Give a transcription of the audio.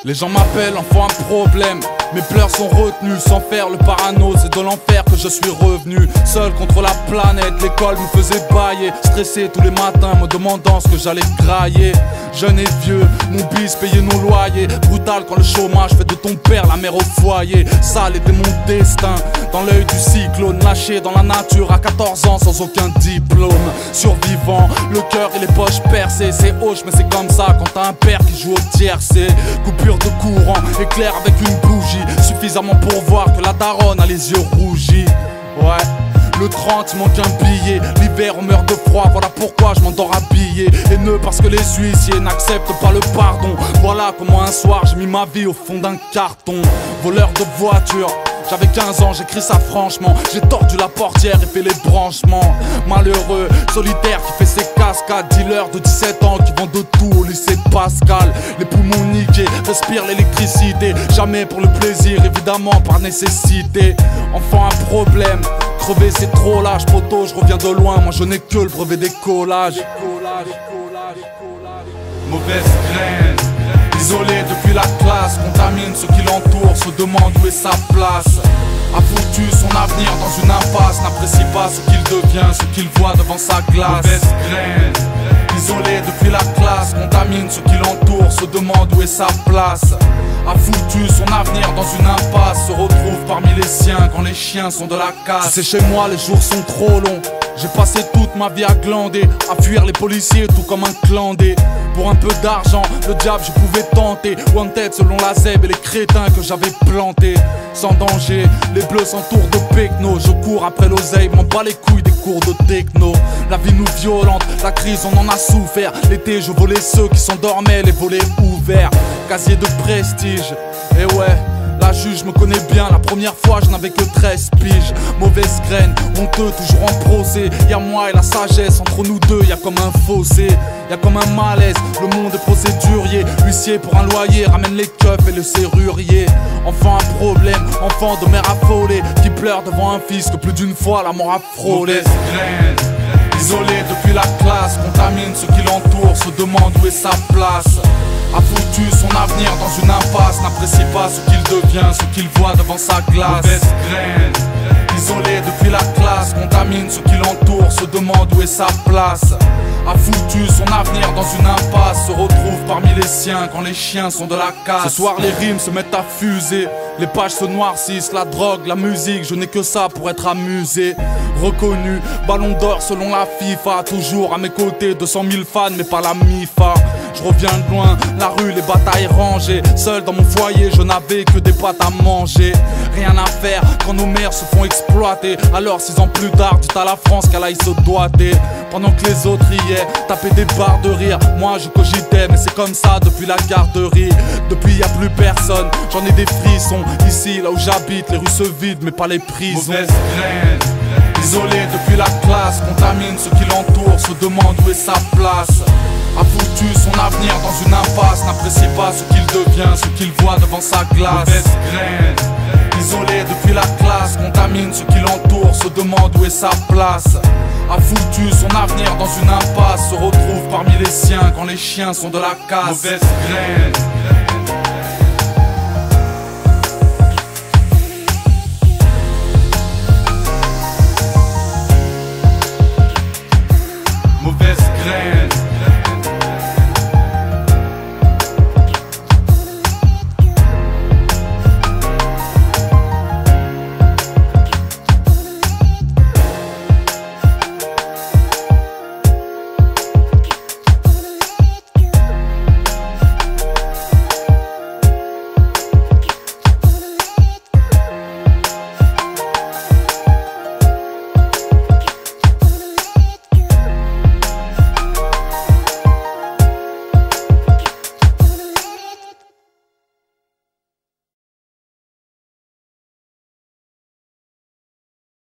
Les gens m'appellent enfant un problème. Mes pleurs sont retenues sans faire le parano. C'est de l'enfer que je suis revenu. Seul contre la planète, l'école me faisait bailler. Stressé tous les matins, me demandant ce que j'allais grailler. Jeune et vieux, mon bis payait nos loyers. Brutal quand le chômage fait de ton père la mère au foyer. Sale était mon destin, dans l'œil du cyclone. Lâché dans la nature à 14 ans sans aucun diplôme. Survivant, le cœur et les poches percées. C'est hoche mais c'est comme ça quand t'as un père qui joue au tiercé. Coupure de courant, éclair avec une bougie. Suffisamment pour voir que la daronne a les yeux rougis. Ouais, le 30 il manque un billet. L'hiver on meurt de froid, voilà pourquoi je m'endors habillé. Haineux parce que les huissiers n'acceptent pas le pardon. Voilà comment un soir j'ai mis ma vie au fond d'un carton. Voleur de voiture, j'avais 15 ans, j'écris ça franchement. J'ai tordu la portière et fait les branchements. Malheureux, solitaire qui fait ses cascades. Dealer de 17 ans qui vend de tout au lycée de Pascal. Les poumons niqués, respire l'électricité. Jamais pour le plaisir, évidemment par nécessité. Enfant un problème, crever c'est trop lâche. Poteau, je reviens de loin, moi je n'ai que le brevet des collages. Mauvaise graine, isolé depuis la classe, contamine ceux qui l'entourent, se demande où est sa place. A foutu son avenir dans une impasse, n'apprécie pas ce qu'il devient, ce qu'il voit devant sa glace. Mauvaise graine, isolé depuis la classe, contamine ceux qui l'entourent, se demande où est sa place. A foutu son avenir dans une impasse, se retrouve parmi les siens quand les chiens sont de la casse. Tu sais, chez moi les jours sont trop longs. J'ai passé toute ma vie à glander, à fuir les policiers tout comme un clandé. Pour un peu d'argent, le diable je pouvais tenter. Wanted selon la ZEB et les crétins que j'avais plantés. Sans danger, les bleus s'entourent de pecno. Je cours après l'oseille, m'en bats les couilles des cours de techno. La vie nous violente, la crise on en a souffert. L'été je volais ceux qui s'endormaient, les volets ouverts. Casier de prestige, et ouais, la juge me connaît bien, la première fois je n'avais que 13 piges. Mauvaise graine, honteux, toujours en procès. Y'a moi et la sagesse, entre nous deux y'a comme un fossé. Y'a comme un malaise, le monde est procédurier. Huissier pour un loyer, ramène les keufs et le serrurier. Enfant un problème, enfant de mère affolée, qui pleure devant un fils que plus d'une fois la mort a frôlé. Mauvaise graine, isolé depuis la classe, contamine ceux qui l'entourent, se demande où est sa place. A foutu son avenir dans une impasse, n'apprécie pas ce qu'il devient, ce qu'il voit devant sa glace. Mauvaise graine, isolé depuis la classe, contamine ceux qui l'entourent, se demande où est sa place. A foutu son avenir dans une impasse, se retrouve parmi les siens quand les chiens sont de la casse. Ce soir les rimes se mettent à fuser, les pages se noircissent, la drogue, la musique, je n'ai que ça pour être amusé. Reconnu, ballon d'or selon la FIFA, toujours à mes côtés 200 000 fans mais pas la MIFA. Je reviens de loin, la rue, les batailles rangées. Seul dans mon foyer, je n'avais que des pâtes à manger. Rien à faire quand nos mères se font exploiter. Alors 6 ans plus tard, dites à la France qu'elle aille se doiter. Pendant que les autres riaient, tapaient des barres de rire. Moi je cogitais, mais c'est comme ça depuis la garderie. Depuis y a plus personne, j'en ai des frissons. Ici, là où j'habite, les rues se vident, mais pas les prisons. Mauvaise graine, isolé depuis la classe, contamine ceux qui l'entourent, se demande où est sa place. A foutu son avenir dans une impasse, n'apprécie pas ce qu'il devient, ce qu'il voit devant sa glace. Mauvaise graine, isolé depuis la classe, contamine ceux qui l'entourent, se demande où est sa place. A foutu son avenir dans une impasse, se retrouve parmi les siens quand les chiens sont de la casse. Mauvaise graine.